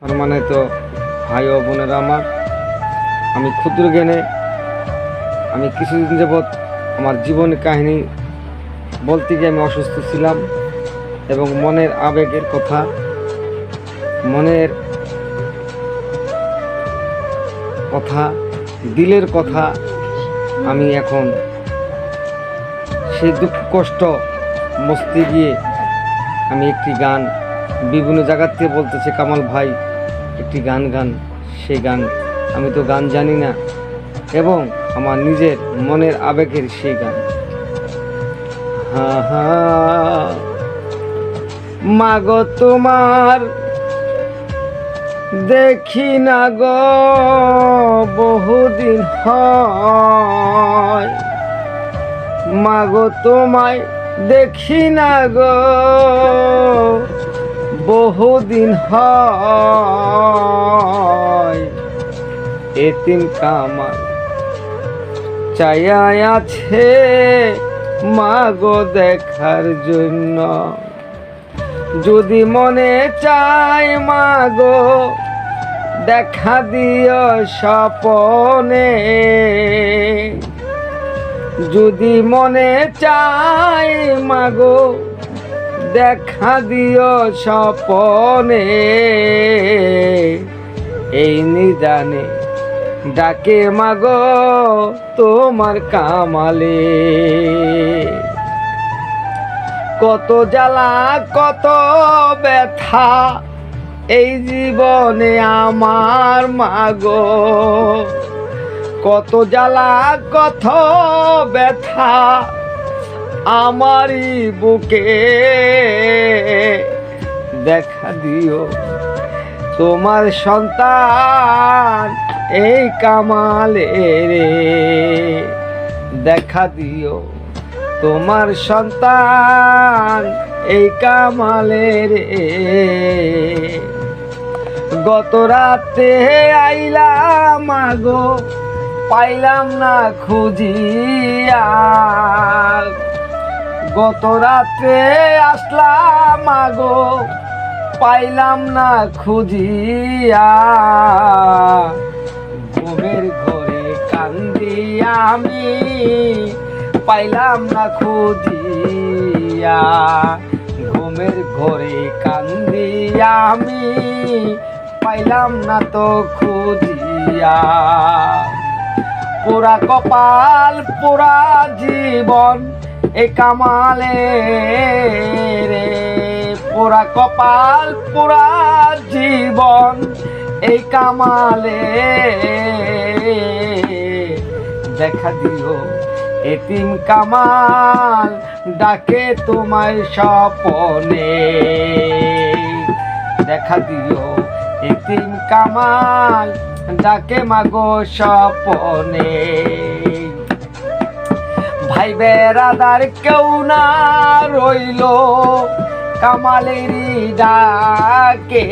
সম্মানিত ভাই ও বোনেরা আমার, আমি ক্ষুদ্র জ্ঞানে আমি কিছুদিন যাবৎ আমার জীবন কাহিনী বলতে গিয়ে আমি অসুস্থ ছিলাম এবং মনের আবেগের কথা, মনের কথা, দিলের কথা আমি এখন সেই দুঃখ কষ্ট মস্তি গিয়ে আমি একটি গান বিভিন্ন জায়গার থেকে বলতেছে, কামাল ভাই একটি গান গান। সেই গান আমি তো গান জানি না এবং আমার নিজের মনের আবেগের সেই গান। মাগো তোমার দেখি না গো বহুদিন হয়, মাগো তোমায় দেখি না গো বহুদিন হয়। এতিম কামাল চাইয়া আছে মাগো দেখার জন্য, যদি মনে চায় মাগো দেখা দিও স্বপনে, যদি মনে চায় মাগো দেখা দিও স্বপনে। এই নিদানে ডাকে মাগো তোমার কামালে, কত জ্বালা কত ব্যথা এই জীবনে আমার মাগো, কত জ্বালা কত ব্যথা আমারই বুকে, দেখা দিও তোমার সন্তান এই কামালে রে, দেখা দিও তোমার সন্তান এই কামালে রে। গত রাতে আইলাম মাগো পাইলাম না খুঁজিয়া, গত রাতে আসলাম মাগো পাইলাম না খুঁজিয়া, ঘুমের ঘরে কান্দি আমি পাইলাম না খুঁজিয়া, ঘুমের ঘরে কান্দি আমি পাইলাম না তো খুঁজিয়া। পোড়া কপাল পোড়া জীবন এ কামালে রে, পোড়া কপাল পোড়া জীবন এই কামালে, দেখা দিও এতিম কামাল ডাকে তোমায় স্বপনে, দেখা দিও এতিম কামাল ডাকে মাগো স্বপনে। ভাই বেরাদার কেউ না রইল কামালেরই ডাকে,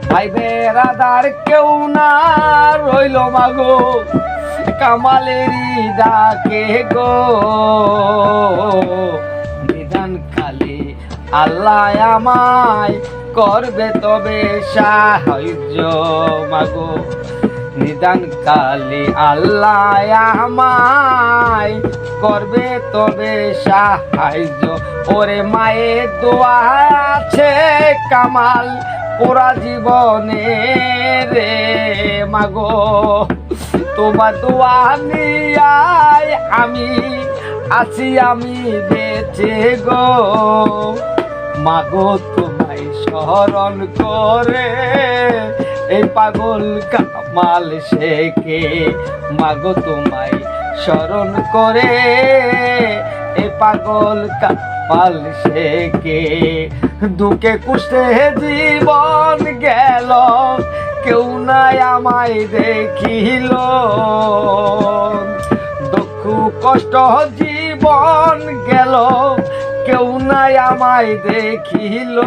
ভাই বেরাদার কেউ না রইল মাগো কামালেরই ডাকে গো। নিদান কালে আল্লাহ আমায় করবে তবে সাহায্য মাগো, নিদান কালে আল্লাহ আমায় করবে তবে সাহায্য। ওরে মায়ের দোয়া আছে কামাল পোড়া জীবনে রে মাগো, তোমার দোয়া নিয়াই আমি আছি আমি বেঁচে গো। মাগো তোমায় স্মরণ করে এই পাগল কামাল শেখে, মাগো তোমায় স্মরণ করে এই পাগল কামাল শেখে। দুঃখে কষ্টে জীবন গেল কেউ নাই আমায় দেখিল, দুঃখ কষ্ট জীবন গেল কেউ নাই আমায় দেখিল।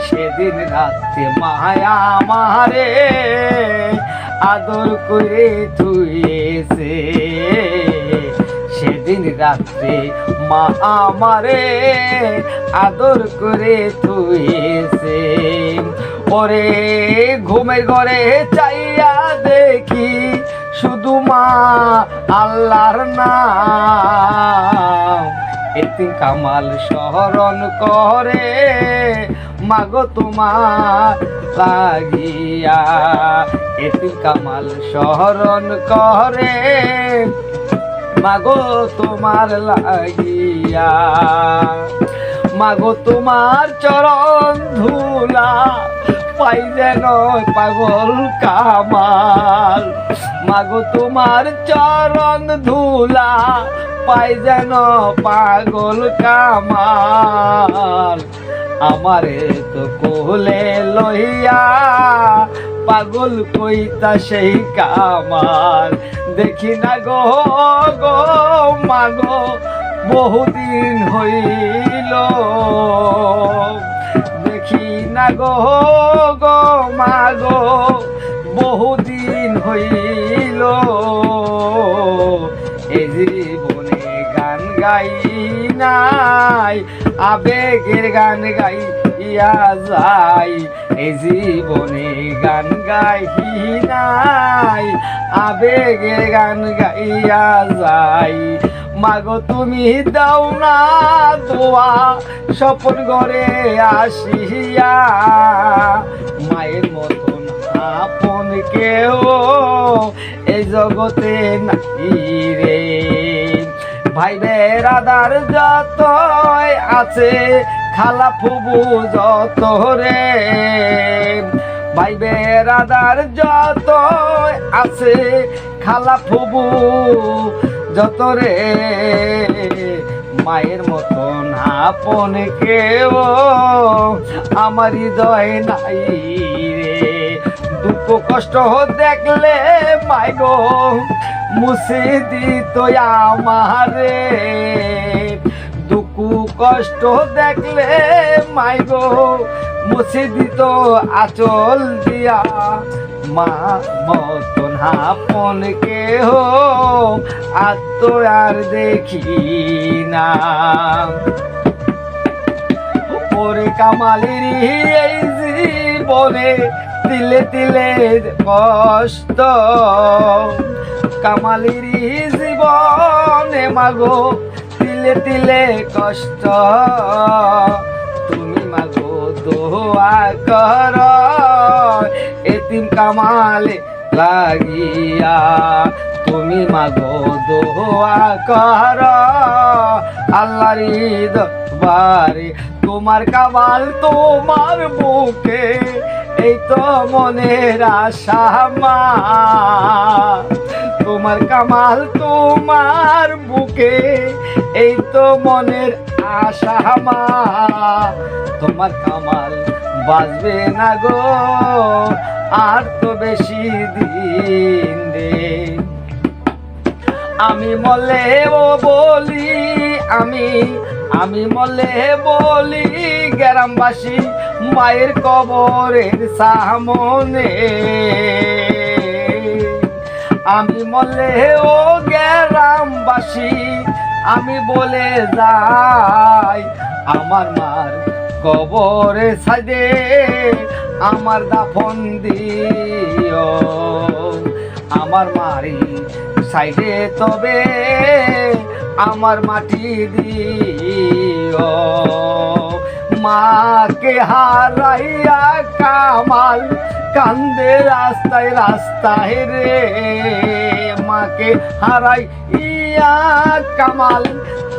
সেদিন রাতে মায়া আমারে আদর করে থুয়েছে, সেদিন রাত্রে মা আমারে আদর করে থুইছে। ওরে ঘুমের ঘরে চাইয়া দেখি শুধু মা আল্লাহর নাম। এতিম কামাল স্মরণ করে মাগো তোমার লাগিয়া। এতিম কামাল স্মরণ করে মাগো তোমার লাগিয়া। মাগো তোমার চরণ ধুলা পাই যেন পাগল কামাল। মাগো তোমার চরণ ধুলা পাই যেন পাগল কামাল। আমারে তো কোলে লইয়া পাগল কইতা সেই কামাল। দেখি না গো গো মাগো বহুদিন হইল। দেখি না গো গো মাগো বহুদিন হইল। এই জীবনে গান গাই নাই আবেগের গান গাইয়া যাই। এই জীবনে গান গাই নাই আবেগের গান গাইয়া যাই। মাগো তুমি দাও না দোয়া স্বপন ঘরে আসিয়া। মায়ের মতন আপন কেউ এই জগতে নাই রে। ভাই বেরাদার যত আছে খালা ফুবু যত রে। ভাই বেরাদার যত আছে খালা ফুবু যত রে। মায়ের মতন আপন কেউ আমার হৃদয় নাই রে। দুঃখ কষ্ট দেখলে মাই গো মুছে দিত আমারে। দুঃখ কষ্ট দেখলে মাই গো মুছে দিত আঁচল দিয়া। মা মতন আপন কেহ আর তো আর দেখি না। ওরে কামালের এই জীবনে তিলে তিলে কষ্ট। কামালের জীবনে মাগো তিলে তিলে কষ্ট। তুমি মাগো দোয়া কর এতিম কামালে লাগিয়া। তুমি মাগো দোয়া কর আল্লাহর দরবারে। তোমার কামাল তোমার বুকে এই তো মনের আশা মা। তোমার কামাল তোমার বুকে এই তো মনের আশা মা। তোমার কামাল বাজবে না গো আর তো বেশি দিন রে। আমি মলে ও বলি আমি মলে বলি গ্রামবাসী মায়ের কবরের সামনে। আমি মলে ও গ্রামবাসী আমি বলে যাই আমার মার কবরে সাজে আমার দাফন দিও। আমার মারি সাইডে তবে আমার মাটি দিও। মাকে হারাইয়া কামাল কান্দে রাস্তায় রাস্তায় রে। মাকে হারাইয়া কামাল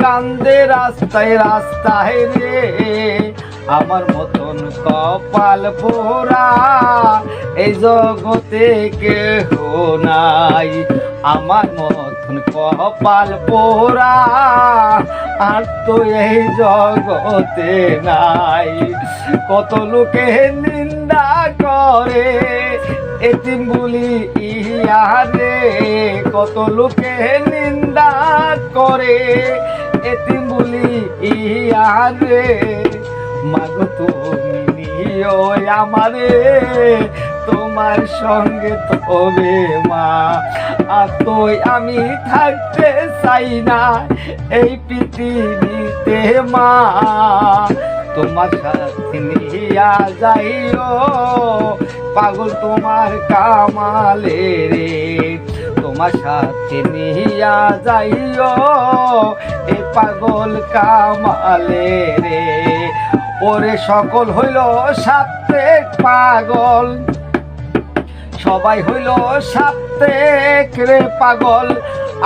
কান্দে রাস্তায় রাস্তায় রে। আমার মতন কপাল পোড়া এই জগতে কেহ নাই। আমার মতন কপাল পোড়া আর তো এই জগতে নাই। কত লোকে নিন্দা করে এতিম বলি ইহারে। কত লোকে নিন্দা করে এতিম বলি ইহারে। মাগো তুমি নিও আমারে তোমার সঙ্গে তবে মা। আর তুই আমি থাকতে চাই না এই পৃথিবীতে মা, তোমার সাথে নিয়া যাইও পাগল তোমার কামালে রে, তোমার সাথে নিয়া যাইও এই পাগল কামালে রে। ওরে সকল হইল সাথে পাগল, সবাই হইল সাথে রে পাগল,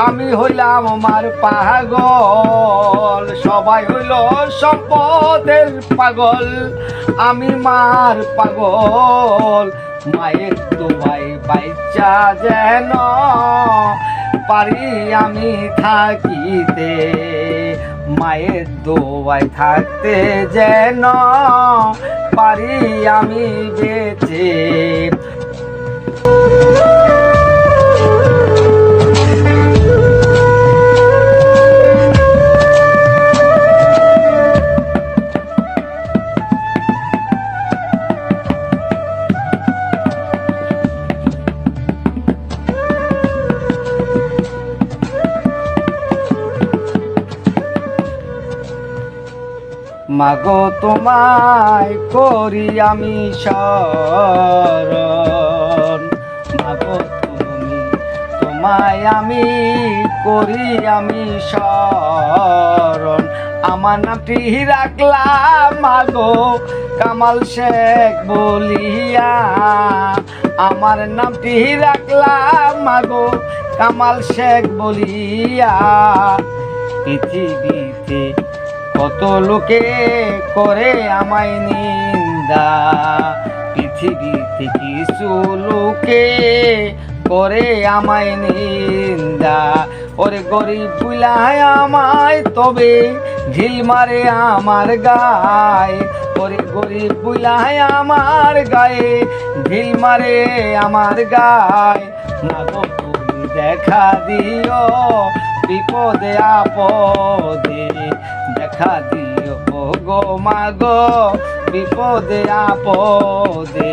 আমি হইলাম আমার পাগল। সবাই হইল সম্পদের পাগল, আমি মার পাগল। মায়ের দোয়াই বাইচা যেন পারি আমি থাকিতে, মায়ের দোয়াই থাকতে যেন পারি আমি বেঁচে। মাগো তোমায় করি আমি শরণ, মাগো তোমায় আমি করি আমি শরণ। আমার নামটি রাখলাম মাগো কামাল শেখ বলিয়া, আমার নামটি রাখলাম মাগো কামাল শেখ বলিয়া। পৃথিবীতে কত লোকে করে আমায় নিন্দা, পৃথিবীতে কিছু লোকে করে আমায় নিন্দা। ওরে গরিব বুলায় আমায় তবে ঢিল মারে আমার গায়ে, ওরে গরিব বুলায় আমার গায়ে ঢিল মারে আমার গায়ে। মাগো তুমি দেখা দিও বিপদে আপদে, দেখা দিও গো মাগো বিপদে আপদে।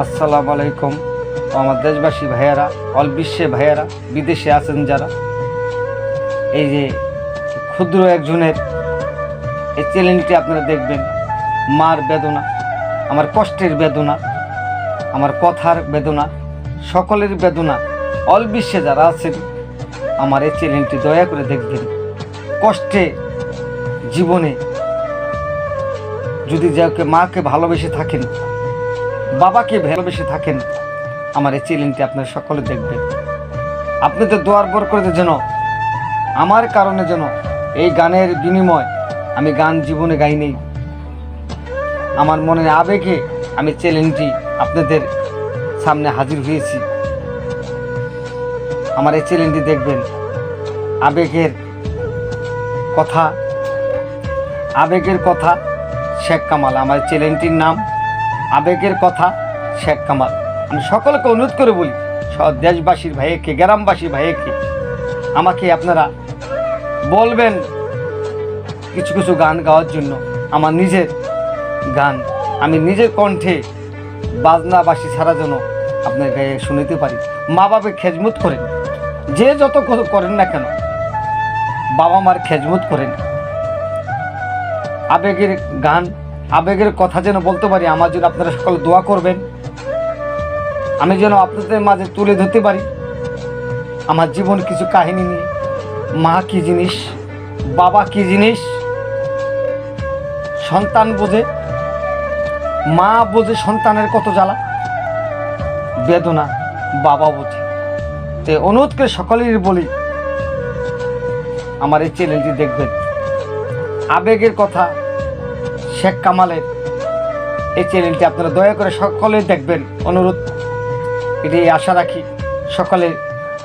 আসসালামু আলাইকুম আমার দেশবাসী ভাইয়েরা, অল বিশ্বে ভাইয়েরা, বিদেশে আছেন যারা, এই যে ক্ষুদ্র একজনের এই চ্যানেলটি আপনারা দেখবেন। মার বেদনা, আমার কষ্টের বেদনা, আমার কথার বেদনা, সকলের বেদনা, অল বিশ্বে যারা আছেন আমার এই চ্যানেলটি দয়া করে দেখবেন। কষ্টে জীবনে যদি যাকে মাকে ভালোবেসে থাকেন, বাবাকে ভালোবেসে থাকেন, আমার এই চ্যানেলটি আপনারা সকলে দেখবেন। আপনাদের দোয়ার বরকতে যেন আমার কারণে যেন এই গানের বিনিময়, আমি গান জীবনে গাই নেই, আমার মনের আবেগে আমি চ্যানেলটি আপনাদের সামনে হাজির হয়েছি। আমার এই চ্যানেলটি দেখবেন। আবেগের কথা, আবেগের কথা শেখ কামাল, আমার চ্যানেলটির নাম আবেগের কথা শেখ কামাল। আমি সকলকে অনুরোধ করে বলি, সব দেশবাসীর ভাইকে, গ্রামবাসীর ভাইকে, আমাকে আপনারা বলবেন কিছু কিছু গান গাওয়ার জন্য। আমার নিজের গান আমি নিজের কণ্ঠে বাজনাবাসী ছাড়া যেন আপনার গায়ে শুনিতে পারি। মা বাবার খেজমত করেন, যে যত করেন না কেন বাবা মার খেজমত করেন। আবেগের গান, আবেগের কথা যেন বলতে পারি। আমার জন্য আপনারা সকলে দোয়া করবেন, আমি যেন আপনাদের মাঝে তুলে ধরতে পারি আমার জীবন কিছু কাহিনী নিয়ে। মা কি জিনিস, বাবা কি জিনিস, সন্তান বোঝে, মা বোঝে সন্তানের কত জ্বালা বেদনা, বাবা বোঝে। তো অনুরোধ করে সকলেই বলি আমার এই চ্যানেলটি দেখবেন। আবেগের কথা শেখ কামালের এই চ্যানেলটি আপনারা দয়া করে সকলে দেখবেন, অনুরোধ এটাই আশা রাখি। সকলে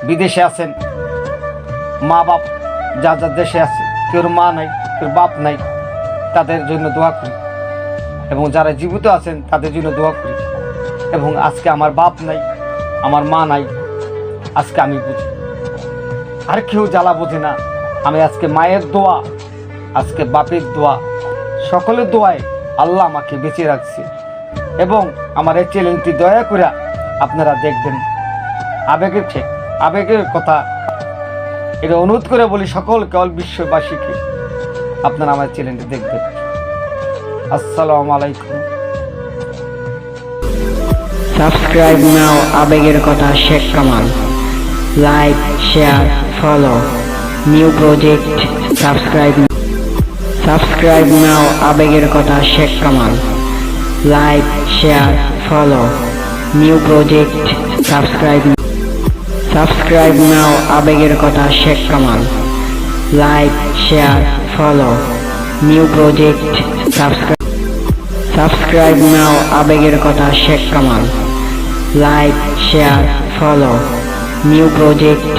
বিদেশে আছেন, মা বাপ যা যা দেশে আছে, কেউ মা নাই, কেউ বাপ নাই, তাদের জন্য দোয়া করি। এবং যারা জীবিত আছেন তাদের জন্য দোয়া করি। এবং আজকে আমার বাপ নাই, আমার মা নাই, আজকে আমি বুঝি, আর কেউ জ্বালা বোঝে না। আমি আজকে মায়ের দোয়া, আজকে বাপের দোয়া, সকলের দোয়ায় আল্লাহ আমাকে বেঁচে রাখছে। এবং আমার এই চ্যানেলটি দয়া করে আপনারা দেখবেন। আবেগের কথা এটা অনুরোধ করে বলি সকলকে, অল বিশ্ববাসীকে, আপনারা আমার চ্যানেলটি দেখবেন। আসসালামু আলাইকুম। সাবস্ক্রাইব নাও আবেগের কথা Sheikh Kamal. Like, share, follow new project. Subscribe now আবেগের কথা Sheikh Kamal. Like, share, follow new project. Subscribe now আবেগের কথা Sheikh Kamal. Like, share, follow new project. Subscribe now আবেগের কথা Sheikh Kamal. Like, share, follow new project.